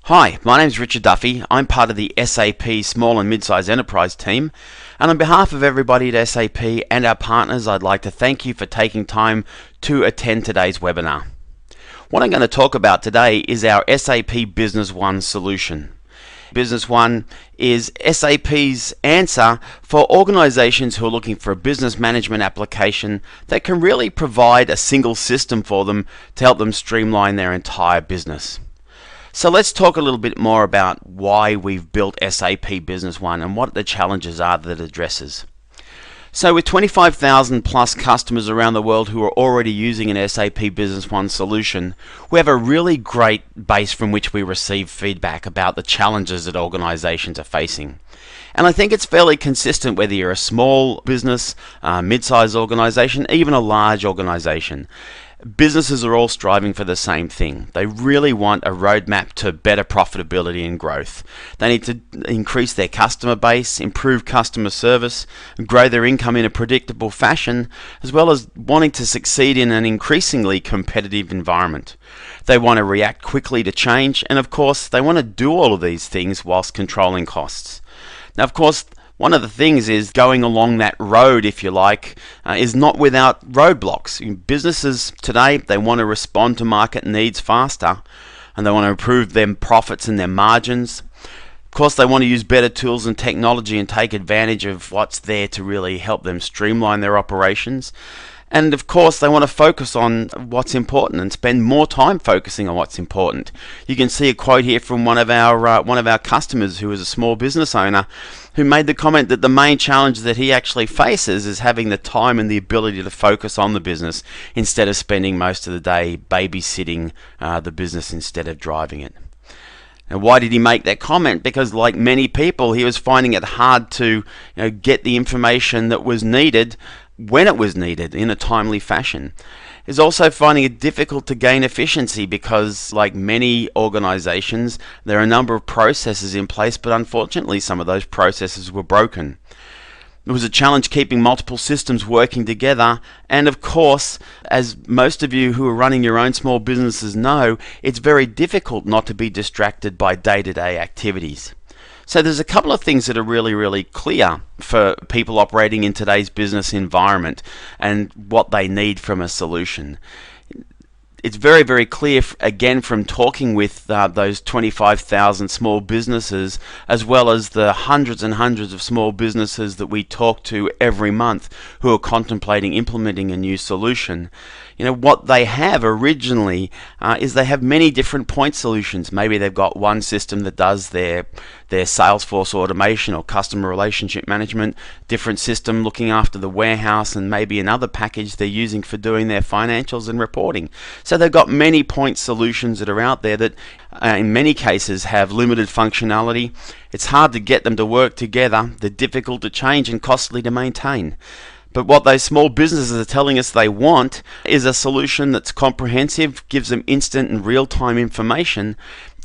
Hi, my name is Richard Duffy. I'm part of the SAP Small and Midsize Enterprise team, and on behalf of everybody at SAP and our partners, I'd like to thank you for taking time to attend today's webinar. What I'm going to talk about today is our SAP Business One solution. Business One is SAP's answer for organizations who are looking for a business management application that can really provide a single system for them to help them streamline their entire business. So let's talk a little bit more about why we've built SAP Business One and what the challenges are that it addresses. So with 25,000 plus customers around the world who are already using an SAP Business One solution, we have a really great base from which we receive feedback about the challenges that organizations are facing. And I think it's fairly consistent whether you're a small business, mid-sized organization, even a large organization. Businesses are all striving for the same thing. They really want a roadmap to better profitability and growth. They need to increase their customer base, improve customer service, and grow their income in a predictable fashion, as well as wanting to succeed in an increasingly competitive environment. They want to react quickly to change, and of course, they want to do all of these things whilst controlling costs. Now, of course, one of the things is going along that road, if you like, is not without roadblocks. Businesses today, they want to respond to market needs faster, and they want to improve their profits and their margins. Of course, they want to use better tools and technology and take advantage of what's there to really help them streamline their operations. And of course, they want to focus on what's important and spend more time focusing on what's important. You can see a quote here from one of our customers who is a small business owner, who made the comment that the main challenge that he actually faces is having the time and the ability to focus on the business instead of spending most of the day babysitting the business instead of driving it. And why did he make that comment? Because like many people, he was finding it hard to get the information that was needed when it was needed in a timely fashion. Is also finding it difficult to gain efficiency because, like many organizations, there are a number of processes in place, but unfortunately some of those processes were broken. It was a challenge keeping multiple systems working together, and of course, as most of you who are running your own small businesses know, it's very difficult not to be distracted by day-to-day activities. So there's a couple of things that are really clear for people operating in today's business environment and what they need from a solution. It's very clear, again, from talking with those 25,000 small businesses, as well as the hundreds and hundreds of small businesses that we talk to every month who are contemplating implementing a new solution. What they have originally is they have many different point solutions. Maybe they've got one system that does their Salesforce automation or customer relationship management, different system looking after the warehouse, and maybe another package they're using for doing their financials and reporting. So they've got many point solutions that are out there that in many cases have limited functionality. It's hard to get them to work together. They're difficult to change and costly to maintain. But what those small businesses are telling us they want is a solution that's comprehensive, gives them instant and real-time information,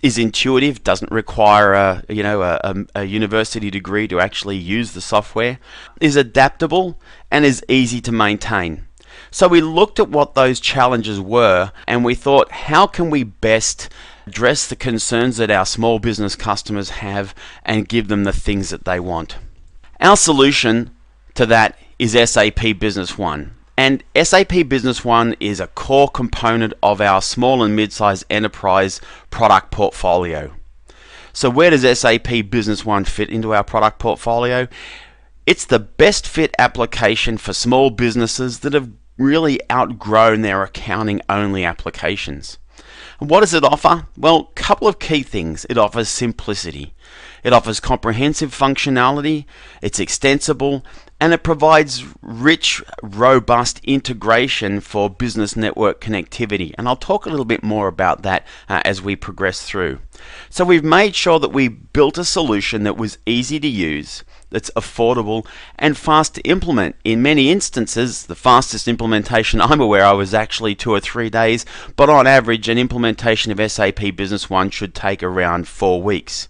is intuitive, doesn't require a university degree to actually use the software, is adaptable, and is easy to maintain. So we looked at what those challenges were, and we thought, how can we best address the concerns that our small business customers have and give them the things that they want? Our solution to that is SAP Business One. And SAP Business One is a core component of our small and mid-sized enterprise product portfolio. So where does SAP Business One fit into our product portfolio? It's the best fit application for small businesses that have really outgrown their accounting only applications. And what does it offer? Well, a couple of key things. It offers simplicity. It offers comprehensive functionality, it's extensible, and it provides rich, robust integration for business network connectivity. And I'll talk a little bit more about that as we progress through. So we've made sure that we built a solution that was easy to use, that's affordable and fast to implement. In many instances, the fastest implementation I'm aware of was actually 2 or 3 days, but on average an implementation of SAP Business One should take around 4 weeks.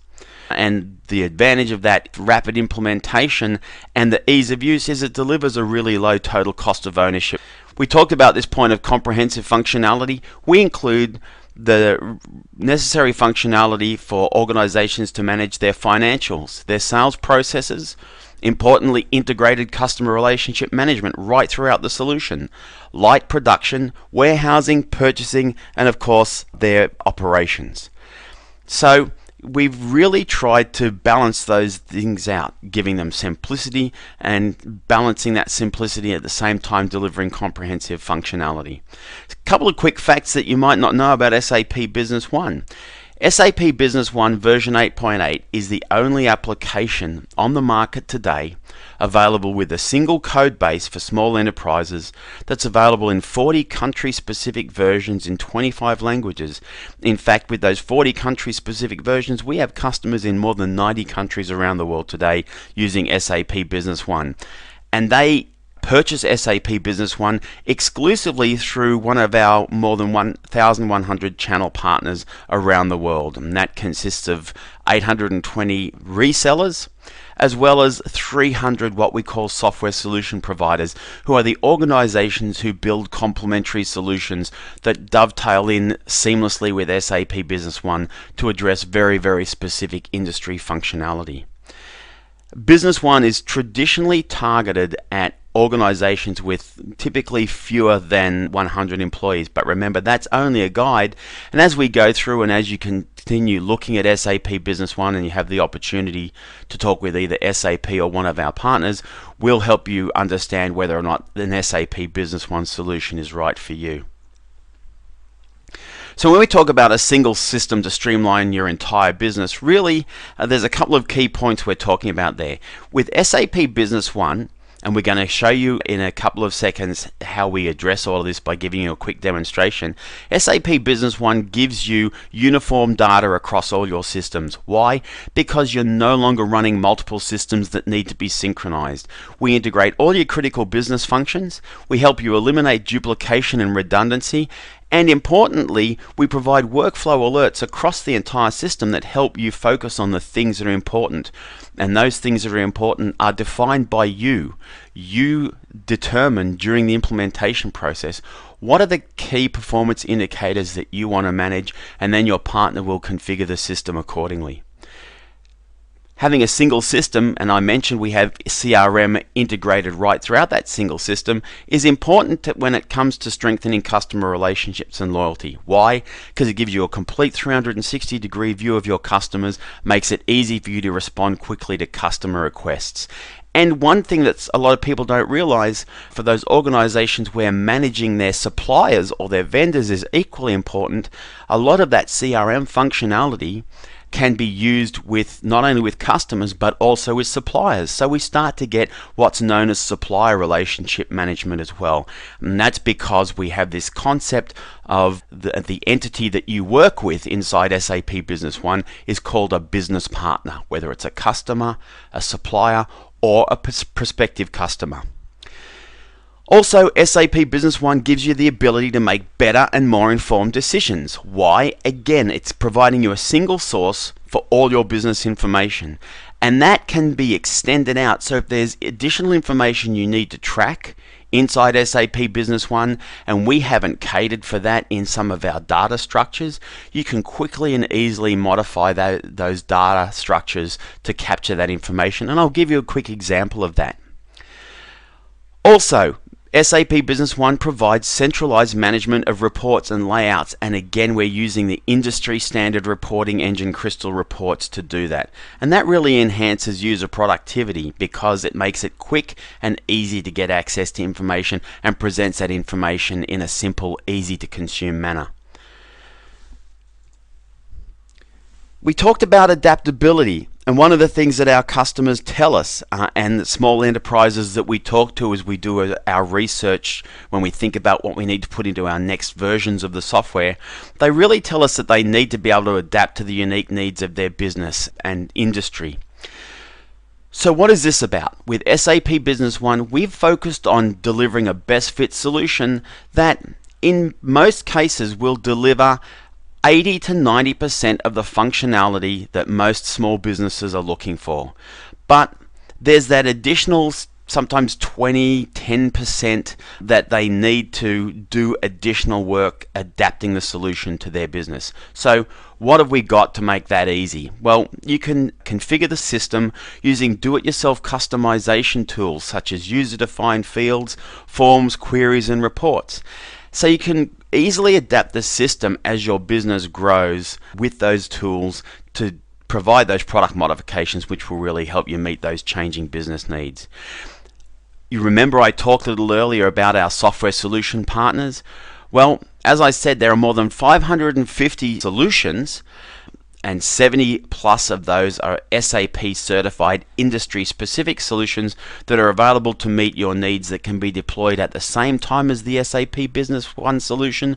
And the advantage of that rapid implementation and the ease of use is it delivers a really low total cost of ownership. We talked about this point of comprehensive functionality. We include the necessary functionality for organizations to manage their financials, their sales processes, importantly, integrated customer relationship management right throughout the solution, light production, warehousing, purchasing, and of course, their operations. So we've really tried to balance those things out, giving them simplicity and balancing that simplicity at the same time delivering comprehensive functionality. A couple of quick facts that you might not know about SAP Business One. SAP Business One version 8.8 is the only application on the market today available with a single code base for small enterprises that's available in 40 country-specific versions in 25 languages. In fact, with those 40 country-specific versions, we have customers in more than 90 countries around the world today using SAP Business One. And they purchase SAP Business One exclusively through one of our more than 1,100 channel partners around the world, and that consists of 820 resellers as well as 300 what we call software solution providers, who are the organizations who build complementary solutions that dovetail in seamlessly with SAP Business One to address very, very specific industry functionality. Business One is traditionally targeted at organizations with typically fewer than 100 employees, but remember, that's only a guide, and as we go through and as you continue looking at SAP Business One and you have the opportunity to talk with either SAP or one of our partners, we'll help you understand whether or not an SAP Business One solution is right for you. So when we talk about a single system to streamline your entire business, really there's a couple of key points we're talking about there. With SAP Business One, and we're going to show you in a couple of seconds how we address all of this by giving you a quick demonstration. SAP Business One gives you uniform data across all your systems. Why? Because you're no longer running multiple systems that need to be synchronized. We integrate all your critical business functions. We help you eliminate duplication and redundancy. And importantly, we provide workflow alerts across the entire system that help you focus on the things that are important. And those things that are important are defined by you. You determine during the implementation process what are the key performance indicators that you want to manage, and then your partner will configure the system accordingly. Having a single system, and I mentioned we have CRM integrated right throughout that single system, is important when it comes to strengthening customer relationships and loyalty. Why? Because it gives you a complete 360-degree view of your customers, makes it easy for you to respond quickly to customer requests. And one thing that a lot of people don't realize, for those organizations where managing their suppliers or their vendors is equally important, a lot of that CRM functionality can be used with not only with customers but also with suppliers. So we start to get what's known as supplier relationship management as well. And that's because we have this concept of the entity that you work with inside SAP Business One is called a business partner, whether it's a customer, a supplier, or a prospective customer. Also, SAP Business One gives you the ability to make better and more informed decisions. Why? Again, it's providing you a single source for all your business information. And that can be extended out. So if there's additional information you need to track inside SAP Business One, and we haven't catered for that in some of our data structures, you can quickly and easily modify those data structures to capture that information. And I'll give you a quick example of that. Also, SAP Business One provides centralized management of reports and layouts, and again we're using the industry standard reporting engine Crystal Reports to do that. And that really enhances user productivity because it makes it quick and easy to get access to information and presents that information in a simple, easy to consume manner. We talked about adaptability. And one of the things that our customers tell us, and the small enterprises that we talk to as we do our research, when we think about what we need to put into our next versions of the software, they really tell us that they need to be able to adapt to the unique needs of their business and industry. So what is this about? With SAP Business One, we've focused on delivering a best fit solution that in most cases will deliver 80 to 90% of the functionality that most small businesses are looking for. But there's that additional sometimes 20, 10% that they need to do additional work adapting the solution to their business. So what have we got to make that easy? Well, you can configure the system using do-it-yourself customization tools such as user-defined fields, forms, queries, and reports. So you can easily adapt the system as your business grows with those tools to provide those product modifications which will really help you meet those changing business needs. You remember I talked a little earlier about our software solution partners? Well, as I said, there are more than 550 solutions, and 70 plus of those are SAP certified industry specific solutions that are available to meet your needs, that can be deployed at the same time as the SAP Business One solution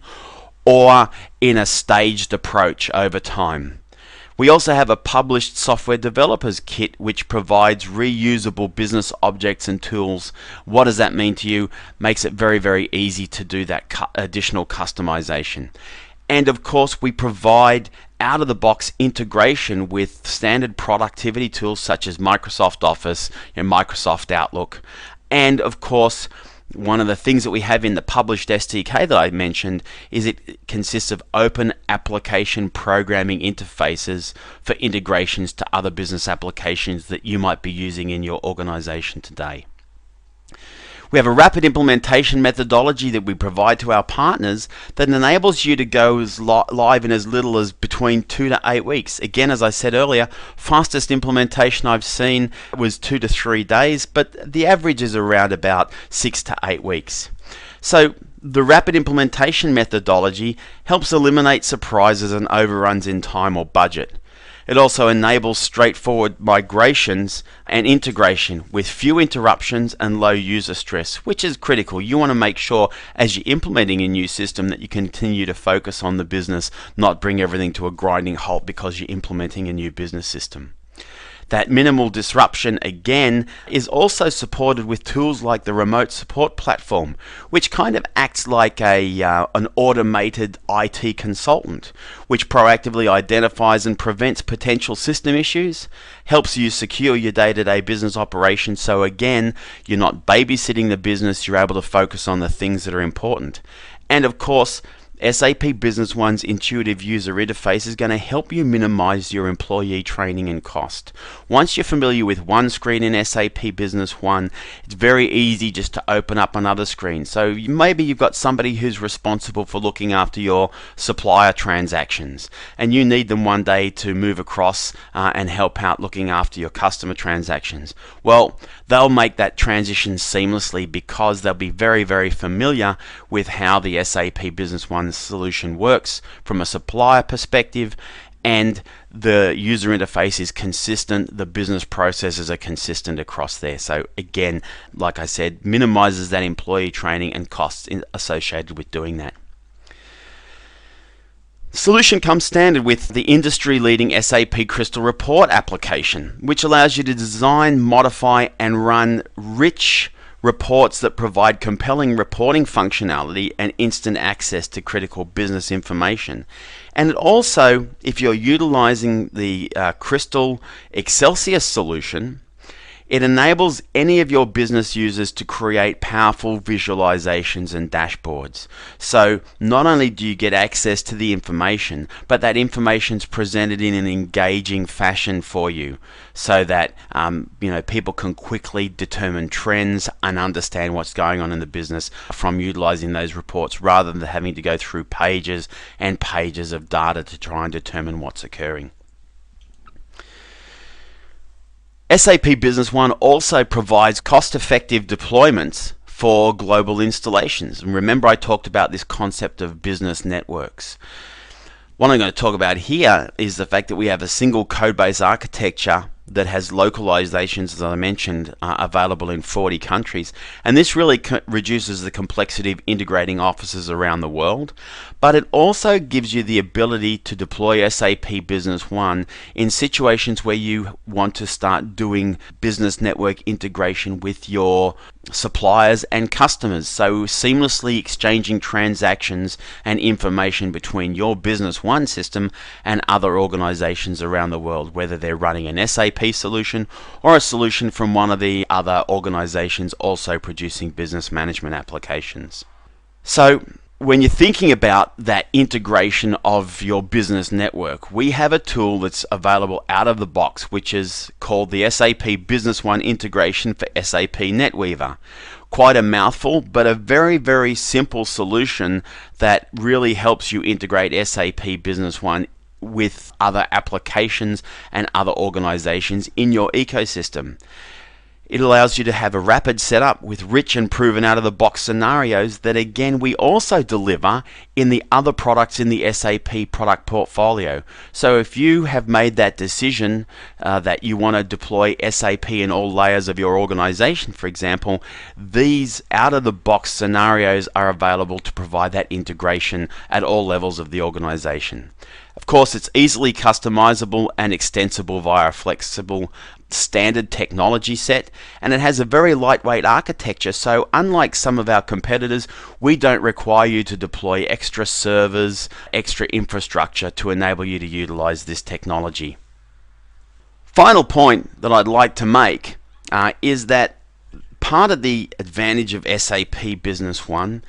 or in a staged approach over time. We also have a published software developers kit which provides reusable business objects and tools. What does that mean to you? Makes it very, very easy to do that additional customization. And of course, we provide out-of-the-box integration with standard productivity tools such as Microsoft Office and Microsoft Outlook. And of course, one of the things that we have in the published SDK that I mentioned is it consists of open application programming interfaces for integrations to other business applications that you might be using in your organization today. We have a rapid implementation methodology that we provide to our partners that enables you to go live in as little as between 2 to 8 weeks. Again, as I said earlier, fastest implementation I've seen was 2 to 3 days, but the average is around about 6 to 8 weeks. So the rapid implementation methodology helps eliminate surprises and overruns in time or budget. It also enables straightforward migrations and integration with few interruptions and low user stress, which is critical. You want to make sure as you're implementing a new system that you continue to focus on the business, not bring everything to a grinding halt because you're implementing a new business system. That minimal disruption, again, is also supported with tools like the remote support platform, which kind of acts like an automated IT consultant, which proactively identifies and prevents potential system issues, helps you secure your day-to-day business operations. So again, you're not babysitting the business, you're able to focus on the things that are important. And of course, SAP Business One's intuitive user interface is going to help you minimize your employee training and cost. Once you're familiar with one screen in SAP Business One, it's very easy just to open up another screen. So maybe you've got somebody who's responsible for looking after your supplier transactions, and you need them one day to move across and help out looking after your customer transactions. Well, they'll make that transition seamlessly because they'll be very, very familiar with how the SAP Business One solution works from a supplier perspective, and the user interface is consistent, the business processes are consistent across there. So again, like I said, minimizes that employee training and costs associated with doing that. Solution comes standard with the industry-leading SAP Crystal Report application, which allows you to design, modify, and run rich reports that provide compelling reporting functionality and instant access to critical business information. And it also, if you're utilizing the Crystal Excelsior solution, it enables any of your business users to create powerful visualizations and dashboards. So not only do you get access to the information, but that information is presented in an engaging fashion for you, so that people can quickly determine trends and understand what's going on in the business from utilizing those reports, rather than having to go through pages and pages of data to try and determine what's occurring. SAP Business One also provides cost-effective deployments for global installations. And remember, I talked about this concept of business networks. What I'm going to talk about here is the fact that we have a single code-base architecture that has localizations, as I mentioned, available in 40 countries. And this really reduces the complexity of integrating offices around the world. But it also gives you the ability to deploy SAP Business One in situations where you want to start doing business network integration with your suppliers and customers, so seamlessly exchanging transactions and information between your Business One system and other organizations around the world, whether they're running an SAP solution or a solution from one of the other organizations also producing business management applications. So when you're thinking about that integration of your business network, we have a tool that's available out of the box, which is called the SAP Business One integration for SAP NetWeaver. Quite a mouthful, but a very, very simple solution that really helps you integrate SAP Business One with other applications and other organizations in your ecosystem. It allows you to have a rapid setup with rich and proven out-of-the-box scenarios that, again, we also deliver in the other products in the SAP product portfolio. So if you have made that decision that you want to deploy SAP in all layers of your organization, for example, these out-of-the-box scenarios are available to provide that integration at all levels of the organization. Of course, it's easily customizable and extensible via a flexible standard technology set, and it has a very lightweight architecture, so unlike some of our competitors, we don't require you to deploy extra servers, extra infrastructure to enable you to utilize this technology. Final point that I'd like to make is that part of the advantage of SAP Business One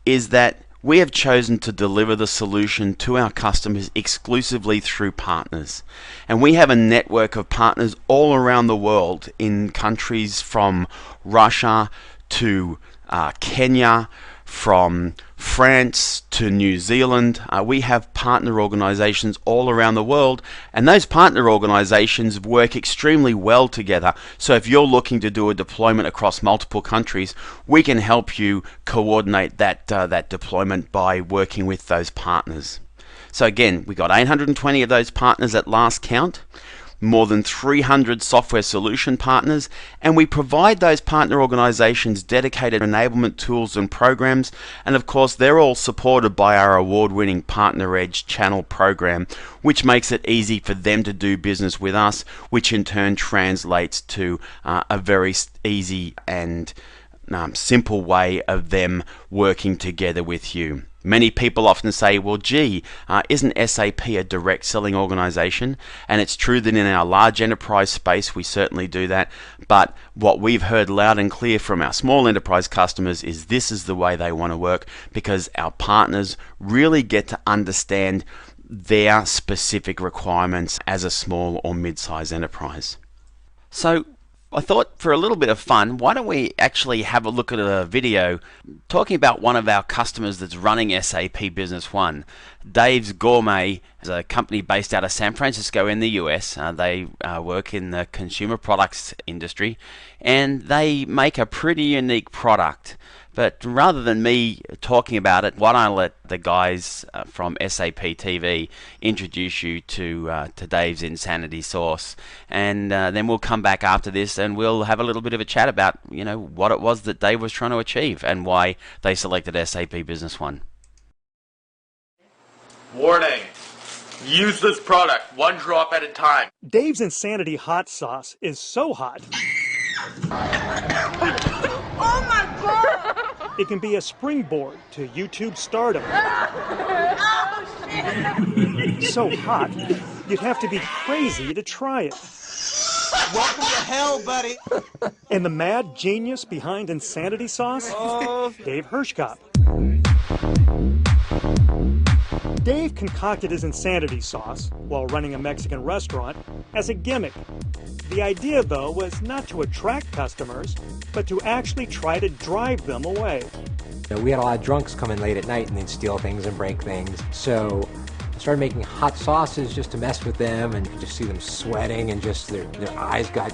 is that we have chosen to deliver the solution to our customers exclusively through partners. And we have a network of partners all around the world in countries from Russia to Kenya, from France to New Zealand. We have partner organizations all around the world, and those partner organizations work extremely well together. So if you're looking to do a deployment across multiple countries, we can help you coordinate that deployment by working with those partners. So again, we got 820 of those partners at last count, more than 300 software solution partners, and we provide those partner organizations dedicated enablement tools and programs, and of course they're all supported by our award-winning Partner Edge channel program, which makes it easy for them to do business with us, which in turn translates to a very easy and simple way of them working together with you. Many people often say, well, gee, isn't SAP a direct selling organization? And it's true that in our large enterprise space, we certainly do that. But what we've heard loud and clear from our small enterprise customers is this is the way they want to work, because our partners really get to understand their specific requirements as a small or mid-size enterprise. So I thought for a little bit of fun, why don't we actually have a look at a video talking about one of our customers that's running SAP Business One. Dave's Gourmet is a company based out of San Francisco in the US. They work in the consumer products industry, and they make a pretty unique product. But rather than me talking about it, why don't I let the guys from SAP TV introduce you to Dave's Insanity Sauce, and then we'll come back after this and we'll have a little bit of a chat about what it was that Dave was trying to achieve and why they selected SAP Business One. Warning. Use this product one drop at a time. Dave's Insanity Hot Sauce is so hot. Oh my God! It can be a springboard to YouTube stardom. So hot, you'd have to be crazy to try it. Welcome to hell, buddy. And the mad genius behind Insanity Sauce? Dave Hirschkopf. Dave concocted his Insanity Sauce while running a Mexican restaurant as a gimmick. The idea, though, was not to attract customers, but to actually try to drive them away. We had a lot of drunks come in late at night and they'd steal things and break things. So I started making hot sauces just to mess with them, and you could just see them sweating and just their eyes got,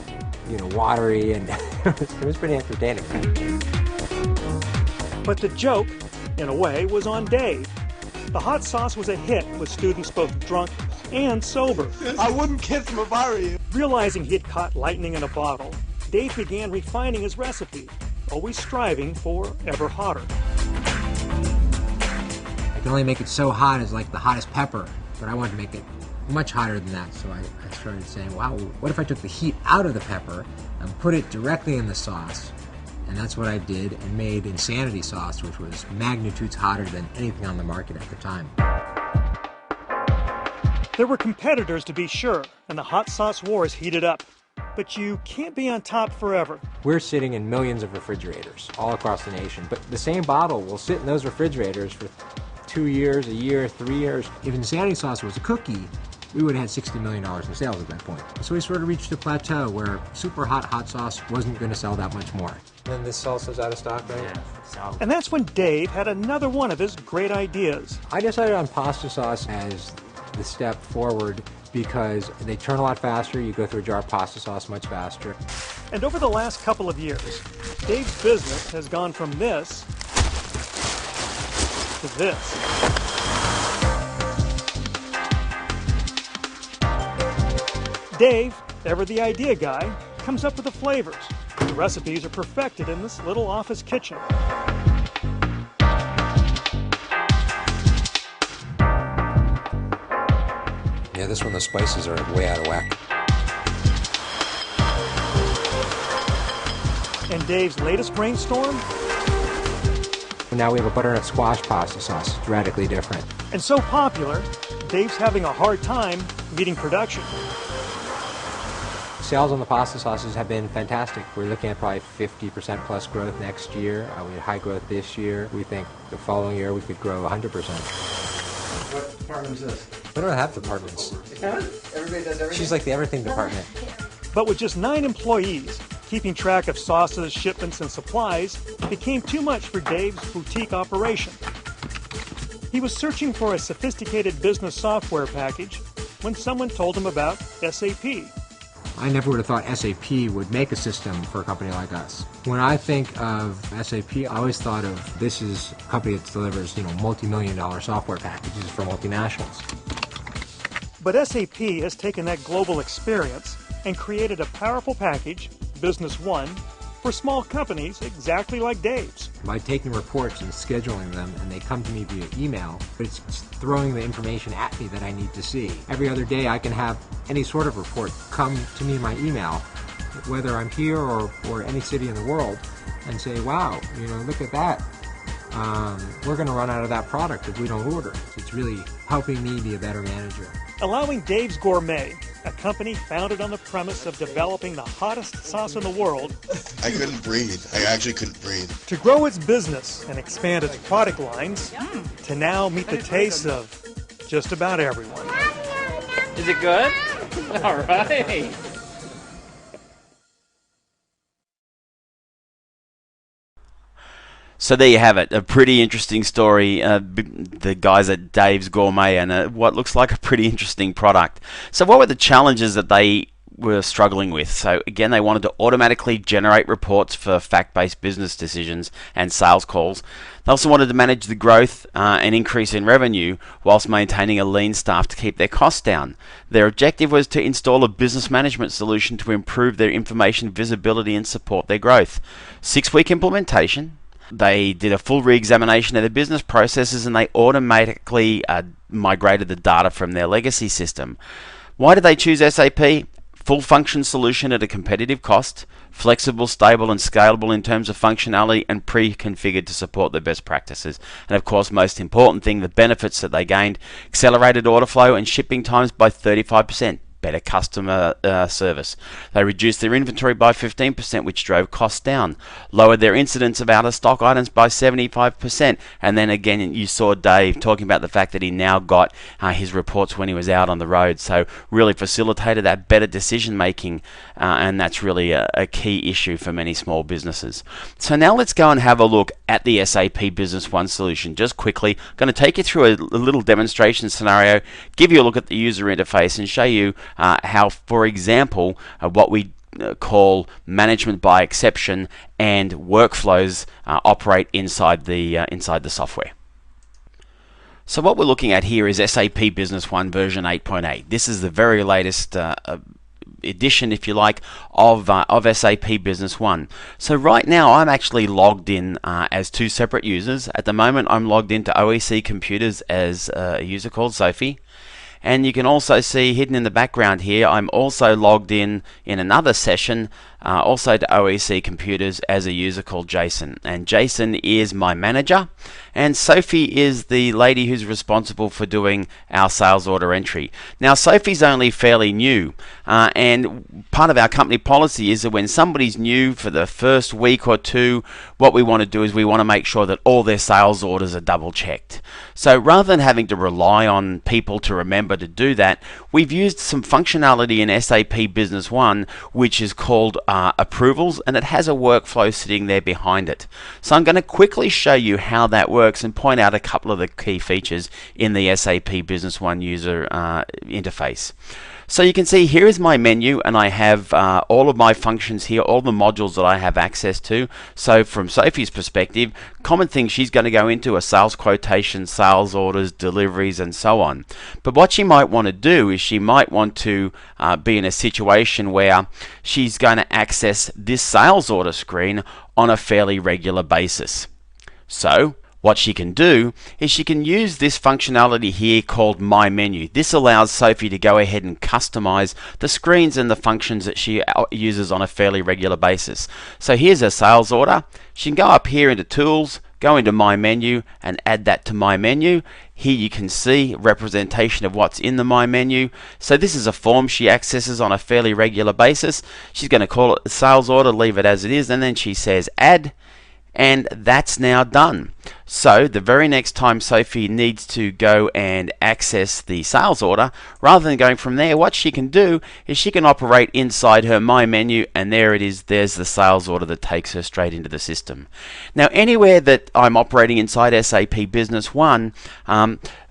watery, and it was pretty entertaining. But the joke, in a way, was on Dave. The hot sauce was a hit with students both drunk and sober. I wouldn't kiss him if I were you. Realizing he'd caught lightning in a bottle, Dave began refining his recipe, always striving for ever hotter. I can only make it so hot as like the hottest pepper, but I wanted to make it much hotter than that. So I started saying, wow, what if I took the heat out of the pepper and put it directly in the sauce? And that's what I did and made Insanity sauce, which was magnitudes hotter than anything on the market at the time. There were competitors to be sure, and the hot sauce wars heated up. But you can't be on top forever. We're sitting in millions of refrigerators all across the nation, but the same bottle will sit in those refrigerators for 2 years, a year, 3 years. If Insanity sauce was a cookie, we would have had $60 million in sales at that point. So we sort of reached a plateau where super hot sauce wasn't going to sell that much more. And then this salsa's out of stock, right? Yeah. And that's when Dave had another one of his great ideas. I decided on pasta sauce as the step forward because they turn a lot faster. You go through a jar of pasta sauce much faster. And over the last couple of years, Dave's business has gone from this to this. Dave, ever the idea guy, comes up with the flavors. The recipes are perfected in this little office kitchen. Yeah, this one, the spices are way out of whack. And Dave's latest brainstorm? Now we have a butternut squash pasta sauce. It's radically different. And so popular, Dave's having a hard time meeting production. Sales on the pasta sauces have been fantastic. We're looking at probably 50% plus growth next year. We had high growth this year. We think the following year we could grow 100%. What department is this? We don't have departments. Everybody does everything? She's like the everything department. But with just 9 employees, keeping track of sauces, shipments, and supplies became too much for Dave's boutique operation. He was searching for a sophisticated business software package when someone told him about SAP. I never would have thought SAP would make a system for a company like us. When I think of SAP, I always thought of this is a company that delivers, multi-million-dollar software packages for multinationals. But SAP has taken that global experience and created a powerful package, Business One, for small companies exactly like Dave's. By taking reports and scheduling them, and they come to me via email, but it's throwing the information at me that I need to see. Every other day I can have any sort of report come to me in my email, whether I'm here or any city in the world, and say, wow, look at that. We're going to run out of that product if we don't order. It's really helping me be a better manager. Allowing Dave's Gourmet, a company founded on the premise of developing the hottest sauce in the world, I couldn't breathe. I actually couldn't breathe. to grow its business and expand its product lines, to now meet the tastes of just about everyone. Is it good? All right. So there you have it, a pretty interesting story, the guys at Dave's Gourmet, and what looks like a pretty interesting product. So what were the challenges that they were struggling with? So again, they wanted to automatically generate reports for fact-based business decisions and sales calls. They also wanted to manage the growth and increase in revenue whilst maintaining a lean staff to keep their costs down. Their objective was to install a business management solution to improve their information visibility and support their growth. 6-week implementation. They did a full re-examination of their business processes, and they automatically migrated the data from their legacy system. Why did they choose SAP? Full function solution at a competitive cost, flexible, stable and scalable in terms of functionality, and pre-configured to support their best practices. And of course, most important thing, the benefits that they gained: accelerated order flow and shipping times by 35%. Better customer service. They reduced their inventory by 15%, which drove costs down. Lowered their incidence of out-of-stock items by 75%. And then again, you saw Dave talking about the fact that he now got his reports when he was out on the road. So really facilitated that better decision making, and that's really a key issue for many small businesses. So now let's go and have a look at the SAP Business One solution. Just quickly, I'm going to take you through a little demonstration scenario, give you a look at the user interface, and show you how, for example, what we call management by exception and workflows operate inside the software. So what we're looking at here is SAP Business One version 8.8. This is the very latest edition, if you like, of SAP Business One. So right now I'm actually logged in as 2 separate users. At the moment I'm logged into OEC Computers as a user called Sophie. And you can also see hidden in the background here, I'm also logged in another session also to OEC Computers as a user called Jason. And Jason is my manager, and Sophie is the lady who's responsible for doing our sales order entry. Now, Sophie's only fairly new, and part of our company policy is that when somebody's new for the first week or two, what we want to do is we want to make sure that all their sales orders are double checked. So rather than having to rely on people to remember to do that, we've used some functionality in SAP Business One which is called approvals, and it has a workflow sitting there behind it. So I'm going to quickly show you how that works and point out a couple of the key features in the SAP Business One user interface. So you can see here is my menu, and I have all of my functions here, all the modules that I have access to. So from Sophie's perspective, common things she's going to go into are sales quotations, sales orders, deliveries, and so on. But what she might want to do is she might want to be in a situation where she's going to access this sales order screen on a fairly regular basis. So what she can do is she can use this functionality here called My Menu. This allows Sophie to go ahead and customize the screens and the functions that she uses on a fairly regular basis. So here's her sales order. She can go up here into Tools, go into My Menu, and add that to My Menu. Here you can see representation of what's in the My Menu. So this is a form she accesses on a fairly regular basis. She's going to call it the sales order, leave it as it is, and then she says Add. And that's now done. So the very next time Sophie needs to go and access the sales order, rather than going from there, what she can do is she can operate inside her My Menu, and there it is, there's the sales order that takes her straight into the system. Now anywhere that I'm operating inside SAP Business One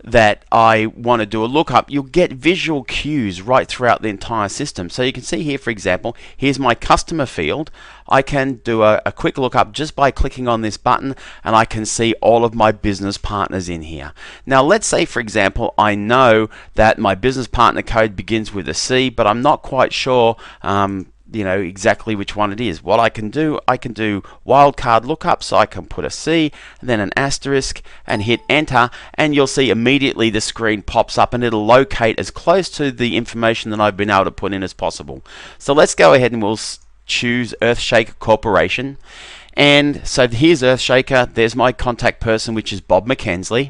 that I want to do a lookup, you'll get visual cues right throughout the entire system. So you can see here, for example, here's my customer field. I can do a quick lookup just by clicking on this button, and I can see all of my business partners in here. Now let's say, for example, I know that my business partner code begins with a C, but I'm not quite sure exactly which one it is. What I can do wildcard lookup, so I can put a C and then an asterisk and hit enter, and you'll see immediately the screen pops up and it'll locate as close to the information that I've been able to put in as possible. So let's go ahead and we'll choose Earthshaker Corporation. And so here's Earthshaker, there's my contact person, which is Bob McKensley.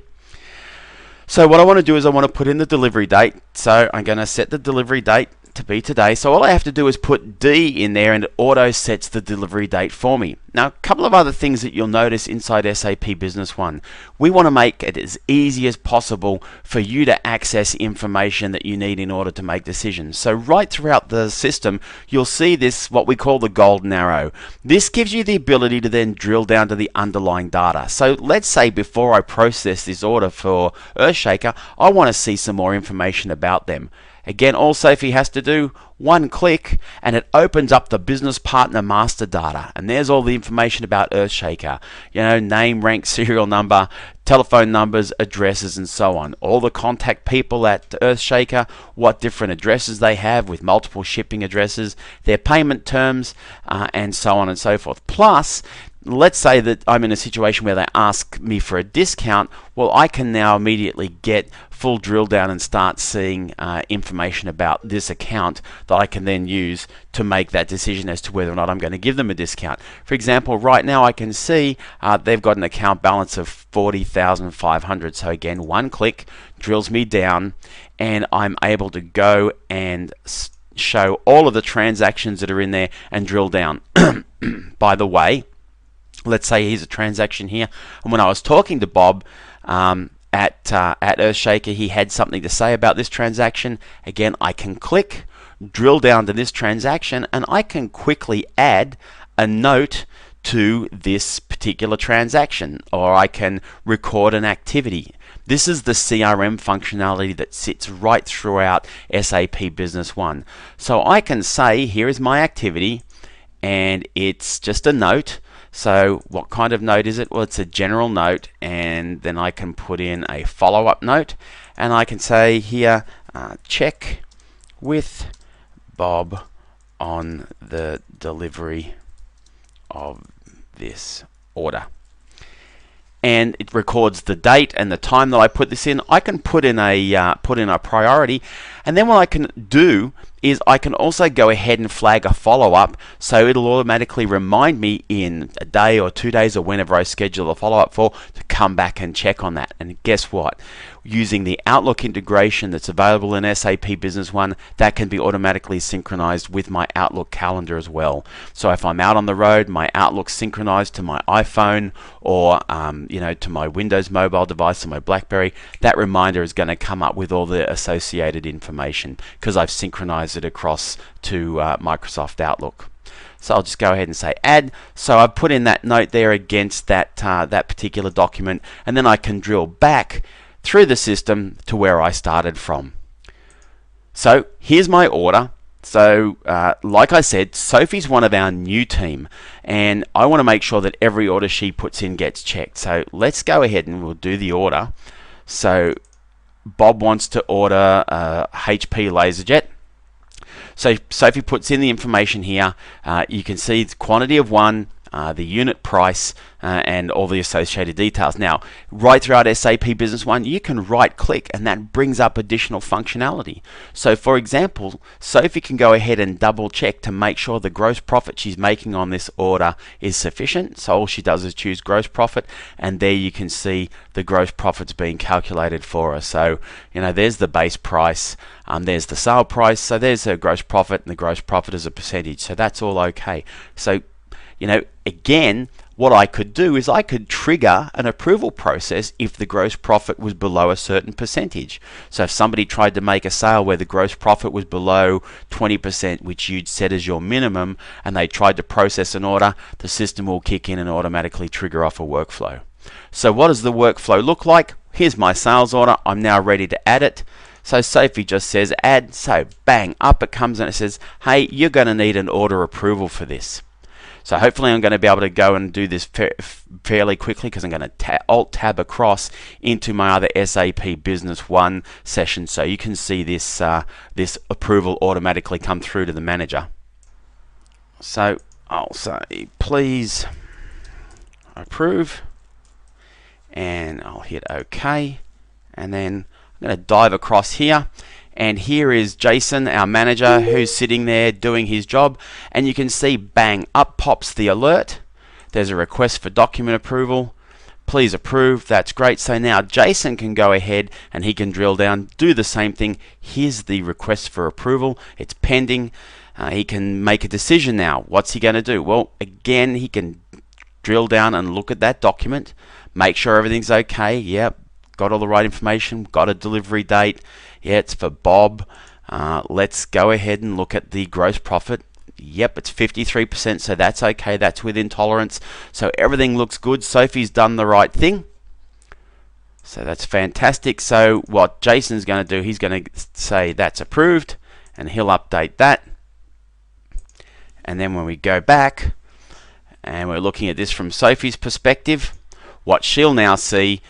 So what I want to do is I want to put in the delivery date. So I'm going to set the delivery date to be today. So all I have to do is put D in there and it auto sets the delivery date for me. Now, a couple of other things that you'll notice inside SAP Business One. We want to make it as easy as possible for you to access information that you need in order to make decisions. So right throughout the system, you'll see this, what we call the golden arrow. This gives you the ability to then drill down to the underlying data. So let's say before I process this order for Earthshaker, I want to see some more information about them. Again, all Sophie has to do, one click, and it opens up the business partner master data. And there's all the information about Earthshaker. Name, rank, serial number, telephone numbers, addresses, and so on. All the contact people at Earthshaker, what different addresses they have with multiple shipping addresses, their payment terms, and so on and so forth. Plus, let's say that I'm in a situation where they ask me for a discount. Well, I can now immediately get full drill down and start seeing information about this account that I can then use to make that decision as to whether or not I'm going to give them a discount. For example, right now I can see they've got an account balance of 40,500. So again, one click drills me down, and I'm able to go and show all of the transactions that are in there and drill down. By the way, let's say here's a transaction here, and when I was talking to Bob at Earthshaker, he had something to say about this transaction. Again, I can click, drill down to this transaction, and I can quickly add a note to this particular transaction, or I can record an activity. This is the CRM functionality that sits right throughout SAP Business One. So I can say, here is my activity, and it's just a note. So what kind of note is it? Well, it's a general note, and then I can put in a follow-up note, and I can say here, check with Bob on the delivery of this order. and it records the date and the time that I put this in. I can put in a priority, and then what I can do is I can also go ahead and flag a follow-up, so it'll automatically remind me in a day or 2 days or whenever I schedule a follow-up for to come back and check on that. And guess what? Using the Outlook integration that's available in SAP Business One, that can be automatically synchronized with my Outlook calendar as well. So if I'm out on the road, my Outlook's synchronized to my iPhone or to my Windows mobile device or my BlackBerry, that reminder is going to come up with all the associated information because I've synchronized it across to Microsoft Outlook. So I'll just go ahead and say add. So I've put in that note there against that particular document, and then I can drill back through the system to where I started from. So here's my order. So like I said, Sophie's one of our new team, and I want to make sure that every order she puts in gets checked. So let's go ahead and we'll do the order. So Bob wants to order a HP LaserJet. So Sophie puts in the information here. You can see the quantity of one, the unit price, and all the associated details. Now, right throughout SAP Business One, you can right-click, and that brings up additional functionality. So, for example, Sophie can go ahead and double-check to make sure the gross profit she's making on this order is sufficient. So all she does is choose gross profit, and there you can see the gross profits being calculated for her. So, there's the base price, there's the sale price, so there's her gross profit, and the gross profit is a percentage. So that's all okay. So, again, what I could do is I could trigger an approval process if the gross profit was below a certain percentage. So if somebody tried to make a sale where the gross profit was below 20%, which you'd set as your minimum, and they tried to process an order, the system will kick in and automatically trigger off a workflow. So what does the workflow look like? Here's my sales order. I'm now ready to add it. So Sophie just says add. So bang, up it comes and it says, hey, you're going to need an order approval for this. So hopefully I'm going to be able to go and do this fairly quickly because I'm going to Alt-Tab across into my other SAP Business One session so you can see this, this approval automatically come through to the manager. So I'll say please approve, and I'll hit OK, and then I'm going to dive across here. And here is Jason, our manager, who's sitting there doing his job. And you can see, bang, up pops the alert. There's a request for document approval. Please approve. That's great. So now Jason can go ahead and he can drill down, do the same thing. Here's the request for approval. It's pending. He can make a decision now. What's he going to do? Well, again, he can drill down and look at that document, make sure everything's okay. Yep, got all the right information, got a delivery date. Yeah, it's for Bob. Let's go ahead and look at the gross profit. Yep, it's 53%, so that's okay. That's within tolerance. So everything looks good. Sophie's done the right thing. So that's fantastic. So what Jason's going to do, he's going to say that's approved, and he'll update that. And then when we go back, and we're looking at this from Sophie's perspective, what she'll now see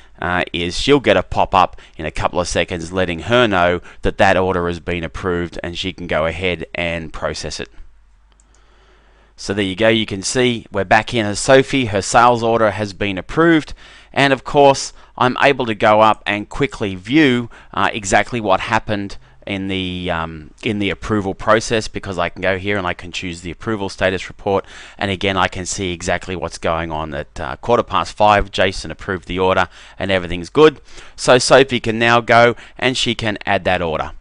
is she'll get a pop-up in a couple of seconds letting her know that that order has been approved, and she can go ahead and process it. So there you go, you can see we're back in as Sophie, her sales order has been approved, and of course I'm able to go up and quickly view exactly what happened in the approval process, because I can go here and I can choose the approval status report, and again I can see exactly what's going on. At 5:15 Jason approved the order and everything's good. So Sophie can now go and she can add that order.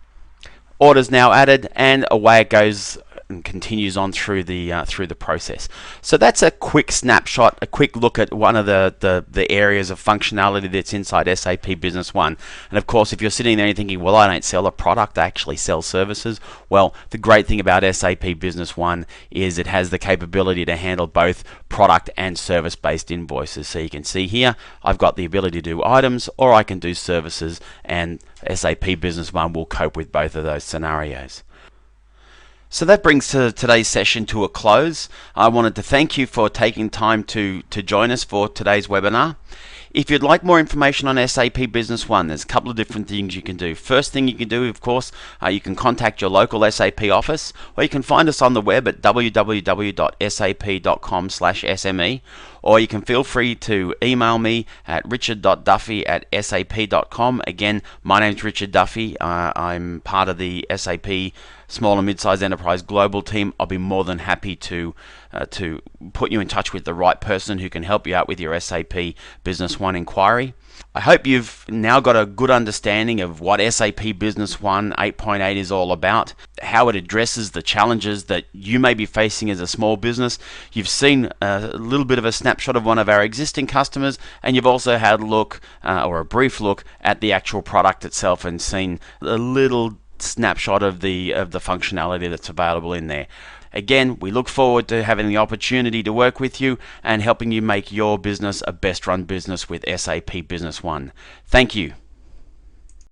Order's now added, and away it goes and continues on through the process. So that's a quick snapshot, a quick look at one of the areas of functionality that's inside SAP Business One. And of course, if you're sitting there and thinking, well, I don't sell a product, I actually sell services. Well, the great thing about SAP Business One is it has the capability to handle both product and service-based invoices. So you can see here, I've got the ability to do items, or I can do services, and SAP Business One will cope with both of those scenarios. So that brings today's session to a close. I wanted to thank you for taking time to join us for today's webinar. If you'd like more information on SAP Business One, there's a couple of different things you can do. First thing you can do, of course, you can contact your local SAP office, or you can find us on the web at www.sap.com/SME, or you can feel free to email me at richard.duffy@sap.com. Again, my name's Richard Duffy. I'm part of the SAP Small and Mid-Sized Enterprise Global team. I'll be more than happy to put you in touch with the right person who can help you out with your SAP Business One inquiry. I hope you've now got a good understanding of what SAP Business One 8.8 is all about, how it addresses the challenges that you may be facing as a small business. You've seen a little bit of a snapshot of one of our existing customers, and you've also had a look or a brief look at the actual product itself and seen a little snapshot of the functionality that's available in there. Again, we look forward to having the opportunity to work with you and helping you make your business a best run business with SAP Business One. Thank you.